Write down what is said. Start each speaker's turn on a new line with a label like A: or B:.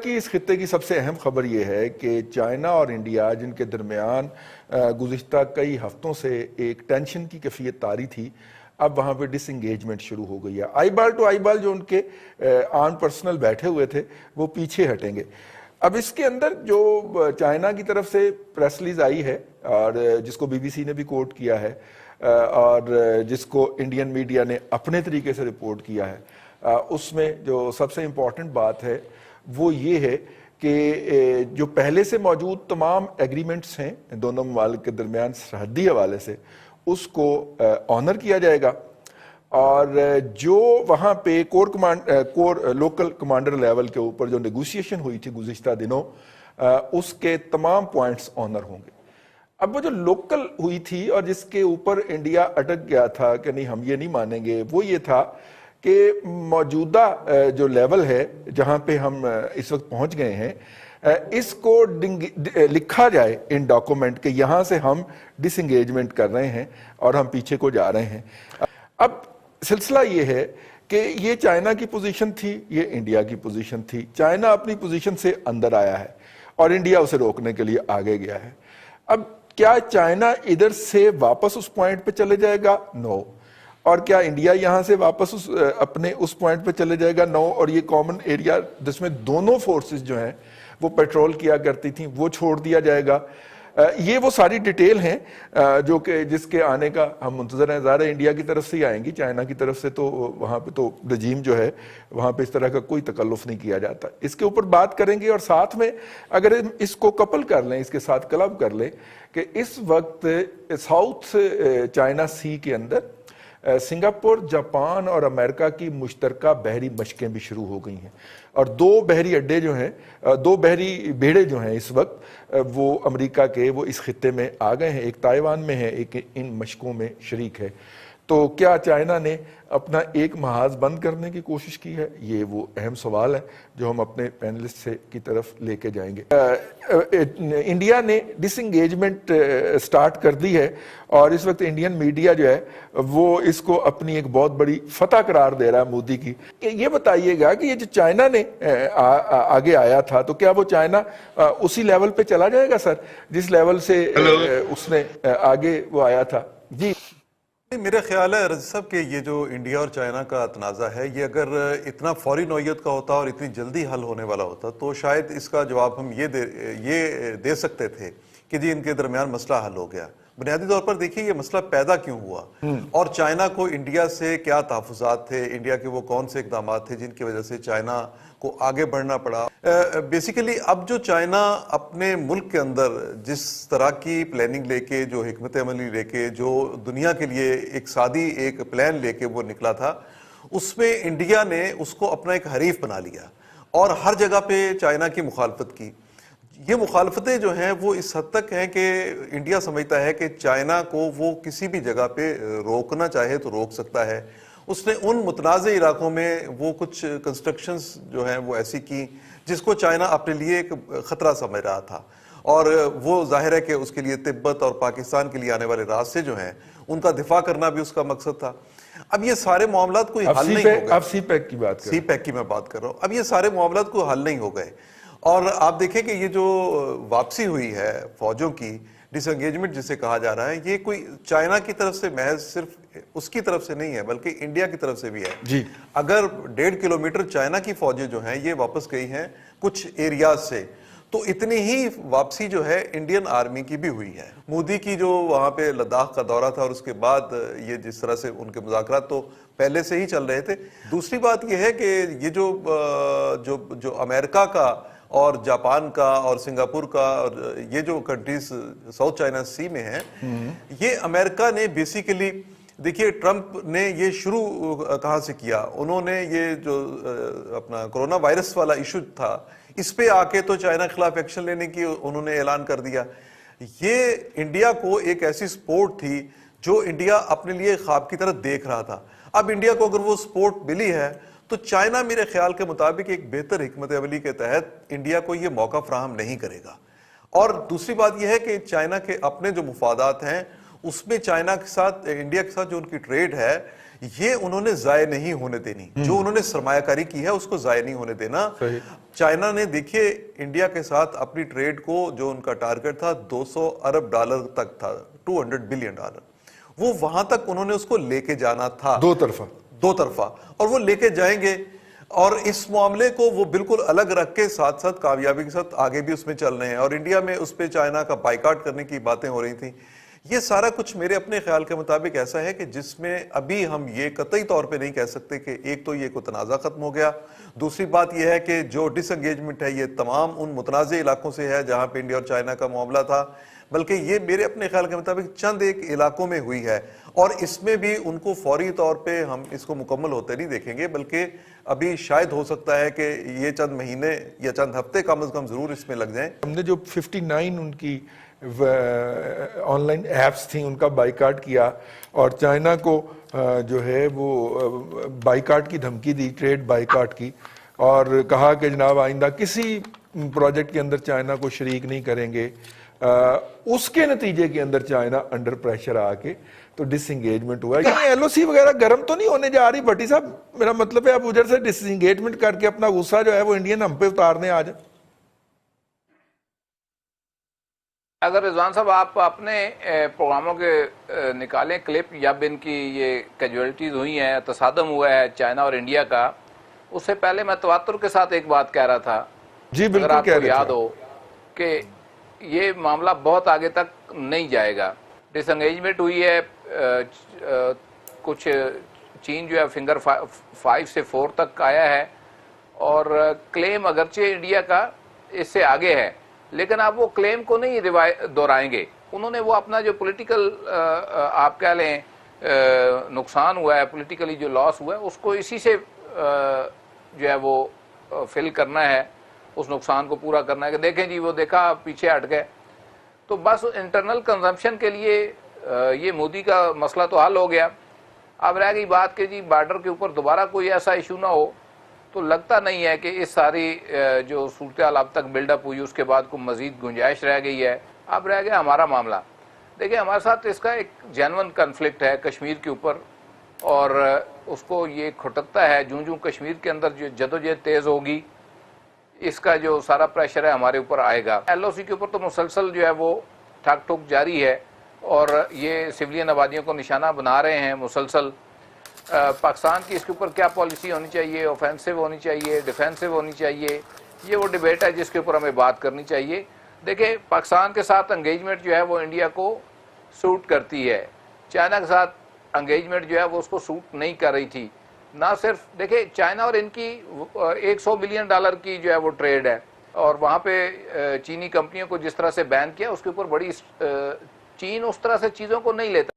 A: کی اس خطے کی سب سے اہم خبر یہ ہے کہ چائنا اور انڈیا جن کے درمیان گزشتہ کئی ہفتوں سے ایک ٹینشن کی کیفیت طاری تھی، اب وہاں پہ ڈس انگیجمنٹ شروع ہو گئی ہے۔ آئی بال ٹو آئی بال جو ان کے آن پرسنل بیٹھے ہوئے تھے وہ پیچھے ہٹیں گے۔ اب اس کے اندر جو چائنا کی طرف سے پریس ریلیز آئی ہے اور جس کو بی بی سی نے بھی کوٹ کیا ہے اور جس کو انڈین میڈیا نے اپنے طریقے سے رپورٹ کیا ہے، اس میں جو سب سے امپورٹنٹ بات ہے وہ یہ ہے کہ جو پہلے سے موجود تمام ایگریمنٹس ہیں دونوں ممالک کے درمیان سرحدی حوالے سے، اس کو آنر کیا جائے گا، اور جو وہاں پہ کور لوکل کمانڈر لیول کے اوپر جو نیگوشیشن ہوئی تھی گزشتہ دنوں، اس کے تمام پوائنٹس آنر ہوں گے۔ اب وہ جو لوکل ہوئی تھی اور جس کے اوپر انڈیا اٹک گیا تھا کہ نہیں ہم یہ نہیں مانیں گے، وہ یہ تھا کہ موجودہ جو لیول ہے جہاں پہ ہم اس وقت پہنچ گئے ہیں، اس کو لکھا جائے ان ڈاکومنٹ کہ یہاں سے ہم ڈس انگیجمنٹ کر رہے ہیں اور ہم پیچھے کو جا رہے ہیں۔ اب سلسلہ یہ ہے کہ یہ چائنا کی پوزیشن تھی، یہ انڈیا کی پوزیشن تھی۔ چائنا اپنی پوزیشن سے اندر آیا ہے اور انڈیا اسے روکنے کے لیے آگے گیا ہے۔ اب کیا چائنا ادھر سے واپس اس پوائنٹ پہ چلے جائے گا؟ نو۔ اور کیا انڈیا یہاں سے واپس اپنے اس پوائنٹ پہ چلے جائے گا؟ نو۔ اور یہ کامن ایریا جس میں دونوں فورسز جو ہیں وہ پیٹرول کیا کرتی تھیں وہ چھوڑ دیا جائے گا۔ یہ وہ ساری ڈیٹیل ہیں جو کہ جس کے آنے کا ہم منتظر ہیں۔ ظاہر ہے انڈیا کی طرف سے ہی آئیں گی، چائنا کی طرف سے تو وہاں پہ تو رجیم جو ہے وہاں پہ اس طرح کا کوئی تکلف نہیں کیا جاتا۔ اس کے اوپر بات کریں گے اور ساتھ میں اگر اس کو کپل کر لیں، اس کے ساتھ کلب کر لیں کہ اس وقت ساؤتھ چائنا سی کے اندر سنگاپور، جاپان اور امریکہ کی مشترکہ بحری مشقیں بھی شروع ہو گئی ہیں، اور دو بحری اڈے جو ہیں، دو بحری بیڑے جو ہیں اس وقت وہ امریکہ کے وہ اس خطے میں آ گئے ہیں۔ ایک تائیوان میں ہے، ایک ان مشقوں میں شریک ہے۔ تو کیا چائنا نے اپنا ایک محاذ بند کرنے کی کوشش کی ہے؟ یہ وہ اہم سوال ہے جو ہم اپنے پینلسٹ سے کی طرف لے کے جائیں گے۔ انڈیا نے ڈس انگیجمنٹ سٹارٹ کر دی ہے اور اس وقت انڈین میڈیا جو ہے وہ اس کو اپنی ایک بہت بڑی فتح قرار دے رہا ہے مودی کی۔ کہ یہ بتائیے گا کہ یہ جو چائنا نے آگے آیا تھا تو کیا وہ چائنا اسی لیول پہ چلا جائے گا سر جس لیول سے اس نے آگے وہ آیا تھا؟ جی
B: میرا خیال ہے رضی صاحب کہ یہ جو انڈیا اور چائنا کا تنازع ہے یہ اگر اتنا فوری نوعیت کا ہوتا اور اتنی جلدی حل ہونے والا ہوتا تو شاید اس کا جواب ہم یہ دے سکتے تھے کہ جی ان کے درمیان مسئلہ حل ہو گیا۔ بنیادی طور پر دیکھیے یہ مسئلہ پیدا کیوں ہوا اور چائنا کو انڈیا سے کیا تحفظات تھے، انڈیا کے وہ کون سے اقدامات تھے جن کی وجہ سے چائنا کو آگے بڑھنا پڑا۔ بیسیکلی اب جو چائنا اپنے ملک کے اندر جس طرح کی پلاننگ لے کے، جو حکمت عملی لے کے، جو دنیا کے لیے ایک سادی ایک پلان لے کے وہ نکلا تھا، اس میں انڈیا نے اس کو اپنا ایک حریف بنا لیا اور ہر جگہ پہ چائنا کی مخالفت کی۔ یہ مخالفتیں جو ہیں وہ اس حد تک ہیں کہ انڈیا سمجھتا ہے کہ چائنا کو وہ کسی بھی جگہ پہ روکنا چاہے تو روک سکتا ہے۔ اس نے ان متنازع علاقوں میں وہ کچھ کنسٹرکشنز جو ہیں وہ ایسی کی جس کو چائنا اپنے لیے ایک خطرہ سمجھ رہا تھا، اور وہ ظاہر ہے کہ اس کے لیے تبت اور پاکستان کے لیے آنے والے راستے جو ہیں ان کا دفاع کرنا بھی اس کا مقصد تھا۔ اب یہ سارے معاملات کوئی حل نہیں ہو گئے۔
A: اب سی پیک کی بات
B: سی پیک کی میں بات کر رہا ہوں۔ اب یہ سارے معاملات کوئی حل نہیں ہو گئے، اور آپ دیکھیں کہ یہ جو واپسی ہوئی ہے فوجوں کی، ڈس انگیجمنٹ جسے کہا جا رہا ہے، یہ کوئی چائنا کی طرف سے محض صرف اس کی طرف سے نہیں ہے بلکہ انڈیا کی طرف سے بھی ہے۔
A: جی
B: اگر 1.5 کلومیٹر چائنا کی فوجیں جو ہیں یہ واپس گئی ہیں کچھ ایریاز سے، تو اتنی ہی واپسی جو ہے انڈین آرمی کی بھی ہوئی ہے۔ مودی کی جو وہاں پہ لداخ کا دورہ تھا اور اس کے بعد یہ جس طرح سے ان کے مذاکرات تو پہلے سے ہی چل رہے تھے۔ دوسری بات یہ ہے کہ یہ جو امریکہ کا اور جاپان کا اور سنگاپور کا اور یہ جو کنٹریز ساؤتھ چائنا سی میں ہیں، یہ امریکہ نے بیسیکلی دیکھیے ٹرمپ نے یہ شروع کہاں سے کیا، انہوں نے یہ جو اپنا کرونا وائرس والا ایشو تھا اس پہ آ کے تو چائنا کے خلاف ایکشن لینے کی انہوں نے اعلان کر دیا۔ یہ انڈیا کو ایک ایسی سپورٹ تھی جو انڈیا اپنے لیے خواب کی طرح دیکھ رہا تھا۔ اب انڈیا کو اگر وہ سپورٹ ملی ہے تو چائنا میرے خیال کے مطابق ایک بہتر حکمت عملی کے تحت انڈیا کو یہ موقع فراہم نہیں کرے گا۔ اور دوسری بات یہ ہے کہ چائنا کے اپنے جو مفادات ہیں اس میں چائنا کے ساتھ، انڈیا کے ساتھ جو ان کی ٹریڈ ہے، یہ انہوں نے ضائع نہیں ہونے دینی. جو انہوں نے سرمایہ کاری کی ہے اس کو ضائع نہیں ہونے دینا. چائنا نے دیکھیے انڈیا کے ساتھ اپنی ٹریڈ کو, جو ان کا ٹارگٹ تھا 200 ارب ڈالر تک تھا, 200 بلین ڈالر, وہ وہاں تک انہوں نے اس کو لے کے جانا تھا, دو طرفہ, اور وہ لے کے جائیں گے. اور اس معاملے کو وہ بالکل الگ رکھ کے ساتھ ساتھ کامیابی کے ساتھ آگے بھی اس میں چل رہے ہیں. اور انڈیا میں اس پہ چائنا کا بائیکاٹ کرنے کی باتیں ہو رہی تھیں. یہ سارا کچھ میرے اپنے خیال کے مطابق ایسا ہے کہ جس میں ابھی ہم یہ قطعی طور پہ نہیں کہہ سکتے کہ ایک تو یہ کوئی تنازع ختم ہو گیا, دوسری بات یہ ہے کہ جو ڈس انگیجمنٹ ہے یہ تمام ان متنازع علاقوں سے ہے جہاں پہ انڈیا اور چائنا کا معاملہ تھا, بلکہ یہ میرے اپنے خیال کے مطابق چند ایک علاقوں میں ہوئی ہے. اور اس میں بھی ان کو فوری طور پہ ہم اس کو مکمل ہوتے نہیں دیکھیں گے, بلکہ ابھی شاید ہو سکتا ہے کہ یہ چند مہینے یا چند ہفتے کم از کم ضرور اس میں لگ جائیں.
A: ہم نے جو 59 ان کی آن لائن ایپس تھیں ان کا بائیکاٹ کیا, اور چائنا کو جو ہے وہ بائیکاٹ کی دھمکی دی, ٹریڈ بائیکاٹ کی, اور کہا کہ جناب آئندہ کسی پروجیکٹ کے اندر چائنا کو شریک نہیں کریں گے. اس کے نتیجے کے اندر چائنا انڈر پریشر آ کے تو ڈس انگیجمنٹ ہوا. یہ ایل او سی وغیرہ گرم تو نہیں ہونے جا رہی بھٹی صاحب؟ میرا مطلب ہے آپ ادھر سے ڈس انگیجمنٹ کر کے اپنا غصہ جو ہے وہ انڈین ہم پہ اتارنے آ جائیں.
C: اگر رضوان صاحب آپ اپنے پروگراموں کے نکالیں کلپ جب ان کی یہ کیجویلٹیز ہوئی ہیں, تصادم ہوا ہے چائنا اور انڈیا کا, اس سے پہلے میں تواتر کے ساتھ ایک بات کہہ رہا تھا,
A: جی بالکل,
C: اگر آپ کو یاد ہو کہ یہ معاملہ بہت آگے تک نہیں جائے گا. ڈس انگیجمنٹ ہوئی ہے, کچھ چین جو ہے فنگر 5 سے 4 تک آیا ہے, اور کلیم اگرچہ انڈیا کا اس سے آگے ہے, لیکن آپ وہ کلیم کو نہیں دہرائیں گے. انہوں نے وہ اپنا جو پولیٹیکل آپ کہہ لیں نقصان ہوا ہے, پولیٹیکلی جو لاس ہوا ہے, اس کو اسی سے جو ہے وہ فل کرنا ہے, اس نقصان کو پورا کرنا ہے کہ دیکھیں جی وہ دیکھا پیچھے ہٹ گئے. تو بس انٹرنل کنزمپشن کے لیے یہ مودی کا مسئلہ تو حل ہو گیا. اب رہ گئی بات کہ جی بارڈر کے اوپر دوبارہ کوئی ایسا ایشو نہ ہو, تو لگتا نہیں ہے کہ اس ساری جو صورتحال اب تک بلڈ اپ ہوئی اس کے بعد کوئی مزید گنجائش رہ گئی ہے. اب رہ گیا ہمارا معاملہ. دیکھیں ہمارے ساتھ اس کا ایک جینون کنفلکٹ ہے کشمیر کے اوپر, اور اس کو یہ کھٹکتا ہے جوں کشمیر کے اندر جو جدوجہد تیز ہوگی, اس کا جو سارا پریشر ہے ہمارے اوپر آئے گا. ایل او سی کے اوپر تو مسلسل جو ہے وہ ٹھک ٹھک جاری ہے, اور یہ سویلین آبادیوں کو نشانہ بنا رہے ہیں مسلسل. پاکستان کی اس کے اوپر کیا پالیسی ہونی چاہیے, اوفینسو ہونی چاہیے, ڈیفینسو ہونی چاہیے, یہ وہ ڈیبیٹ ہے جس کے اوپر ہمیں بات کرنی چاہیے. دیکھیں پاکستان کے ساتھ انگیجمنٹ جو ہے وہ انڈیا کو سوٹ کرتی ہے, چائنا کے ساتھ انگیجمنٹ جو ہے وہ اس کو سوٹ نہیں کر رہی تھی. نہ صرف دیکھیں چائنا اور ان کی 100 بلین ڈالر کی جو ہے وہ ٹریڈ ہے, اور وہاں پہ چینی کمپنیوں کو جس طرح سے بین کیا اس کے اوپر بڑی چین اس طرح سے چیزوں کو نہیں لیتا.